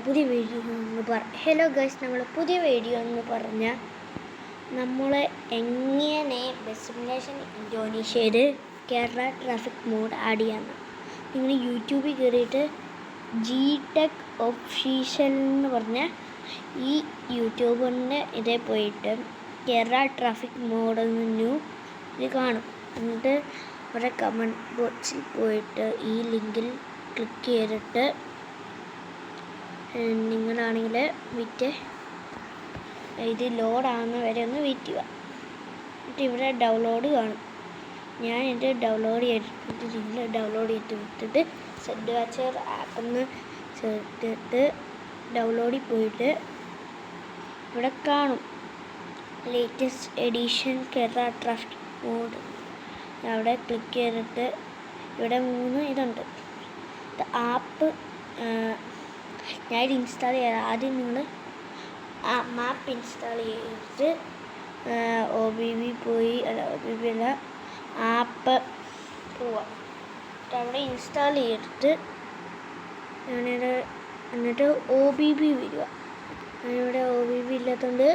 പുതിയ video hello guys, നമ്മുടെ പുതിയ വീഡിയോ എന്ന് പറഞ്ഞാൽ നമ്മൾ എങ്ങനെ ബസ് സിമുലേഷൻ ഇന്തോനേഷ്യയിൽ കേരള ട്രാഫിക് മോഡ് ആഡ് ചെയ്യാമെന്ന്. നിങ്ങൾ യൂട്യൂബിൽ കയറിയിട്ട് GTech ഒഫീഷ്യൽ എന്ന് പറഞ്ഞാൽ ഈ യൂട്യൂബറിൻ്റെ ഇതേ പോയിട്ട് കേരള ട്രാഫിക് മോഡ് ന്യൂ ഇത് കാണും. എന്നിട്ട് അവിടെ കമൻറ്റ് ബോക്സിൽ പോയിട്ട് ഈ ലിങ്കിൽ ക്ലിക്ക് ചെയ്തിട്ട് നിങ്ങളാണെങ്കിൽ ഇത് ലോഡാകുന്ന വരെ ഒന്ന് വെയിറ്റ് ചെയ്യുക. എന്നിട്ട് ഇവിടെ ഡൗൺലോഡ് കാണും. ഞാൻ ഇത് ഡൗൺലോഡ് ചെയ്തിട്ട് നിങ്ങൾ ഡൗൺലോഡ് ചെയ്ത് വിട്ടിട്ട് സെഡ് വാച്ചർ ആപ്പെന്ന് ചേർത്തിട്ട് ഡൗൺലോഡിൽ പോയിട്ട് ഇവിടെ കാണും latest edition Kerala traffic mode. അവിടെ ക്ലിക്ക് ചെയ്തിട്ട് ഇവിടെ 3 ഇതുണ്ട്. ആപ്പ് ഞാൻ ഇൻസ്റ്റാൾ ചെയ്യാം. ആദ്യം നിങ്ങൾ മാപ്പ് ഇൻസ്റ്റാൾ ചെയ്തിട്ട് OBB പോയി OBB അല്ല ആപ്പ് പോവാം. അവിടെ ഇൻസ്റ്റാൾ ചെയ്തിട്ട് എന്നിട്ട് OBB വരിക. ഞാനിവിടെ OBB ഇല്ലാത്തതുകൊണ്ട്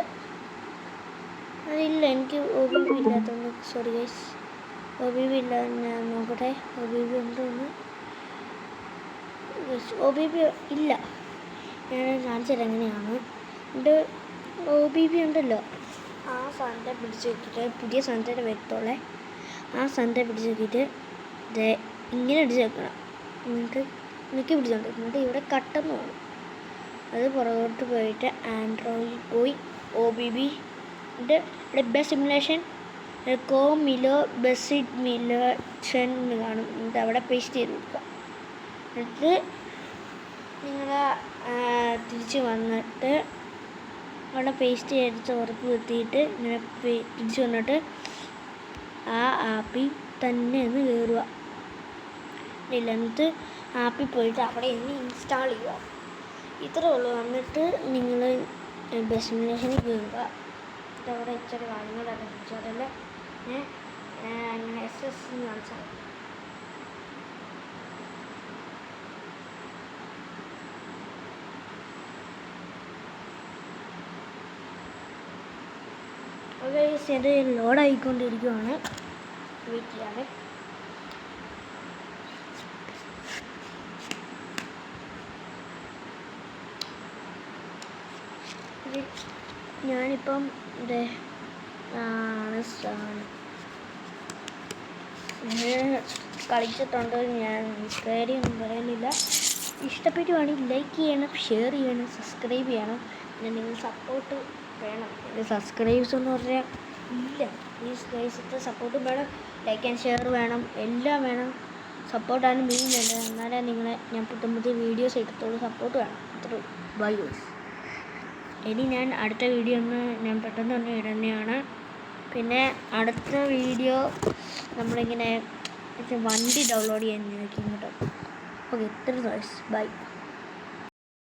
അതില്ല, എനിക്ക് OBB ഇല്ലാത്തതുകൊണ്ട് സോറി ഗൈസ്, OBB ഇല്ല. ഞാൻ നോക്കട്ടെ OBB ഉണ്ടോന്ന്. OBB ഇല്ല, ഞാൻ കാണിച്ചു തരാം എങ്ങനെയാണ്. എൻ്റെ OBB ഉണ്ടല്ലോ, ആ സാധനത്തെ പിടിച്ച് വെച്ചിട്ട് പുതിയ സാധനത്തെ വരത്തോളെ ആ സാധനത്തെ പിടിച്ച് വെച്ചിട്ട് ഇത് ഇങ്ങനെ പിടിച്ച് വെക്കണം. എന്നിട്ട് പിടിച്ചോണ്ട് എന്നിട്ട് ഇവിടെ കട്ടെന്ന് പോകും. അത് പുറകോട്ട് പോയിട്ട് ആൻഡ്രോയിഡിൽ പോയി OBB ഇവിടെ ബസ് സിമുലേഷൻ മിലോ ബസ് മിലേഷൻ എന്ന് കാണും. എന്നിട്ട് അവിടെ പേസ്റ്റ് ചെയ്ത് കൊടുക്കുക. എന്നിട്ട് നിങ്ങൾ തിരിച്ച് വന്നിട്ട് അവിടെ പേസ്റ്റ് ചെയ്തിട്ട് ഉറപ്പ് വരുത്തിയിട്ട് ഇങ്ങനെ തിരിച്ച് വന്നിട്ട് ആ ആപ്പിൽ തന്നെ ഒന്ന് കയറുക. എന്നിട്ട് ആപ്പിൽ പോയിട്ട് അവിടെ നിന്ന് ഇൻസ്റ്റാൾ ചെയ്യുക. ഇത്രേ ഉള്ളൂ. എന്നിട്ട് നിങ്ങൾ ബസ് സിമുലേഷനിൽ കയറുക. അവിടെ ഇച്ചിരി കാര്യങ്ങളൊക്കെ കാണിച്ചാൽ അങ്ങനെ SS കാണിച്ചാൽ ഇത് ലോഡായിക്കൊണ്ടിരിക്കുകയാണ്. വെയിറ്റ് ചെയ്യാതെ ഞാനിപ്പം കളിച്ചിട്ടുണ്ട്. ഞാൻ കാര്യമൊന്നും പറയുന്നില്ല. ഇഷ്ടപ്പെടുവാണെങ്കിൽ ലൈക്ക് ചെയ്യണം, ഷെയർ ചെയ്യണം, സബ്സ്ക്രൈബ് ചെയ്യണം. പിന്നെ നിങ്ങൾ സപ്പോർട്ട് വേണം. സബ്സ്ക്രൈബ്സ് എന്ന് പറഞ്ഞാൽ ഇല്ല, പ്ലീസ് ഗൈസ്, സപ്പോർട്ട് വേണം. ലൈക്ക് ആൻഡ് ഷെയർ വേണം, എല്ലാം വേണം. സപ്പോർട്ടാണ് മെയിൻ വേണ്ടത്. എന്നാലേ നിങ്ങളെ ഞാൻ പുതിയ വീഡിയോസ് എടുത്തോളൂ. സപ്പോർട്ട് വേണം. അത്രയും ബൈ ഗൈസ്. ഇനി ഞാൻ അടുത്ത വീഡിയോ ഞാൻ പെട്ടെന്ന് തന്നെ ഇടുന്നതാണ്. പിന്നെ അടുത്ത വീഡിയോ നമ്മളിങ്ങനെ വണ്ടി ഡൗൺലോഡ് ചെയ്യാൻ നോക്കി കേട്ടോ. ഓക്കെ, ഇത്ര ഗൈസ്, ബൈ.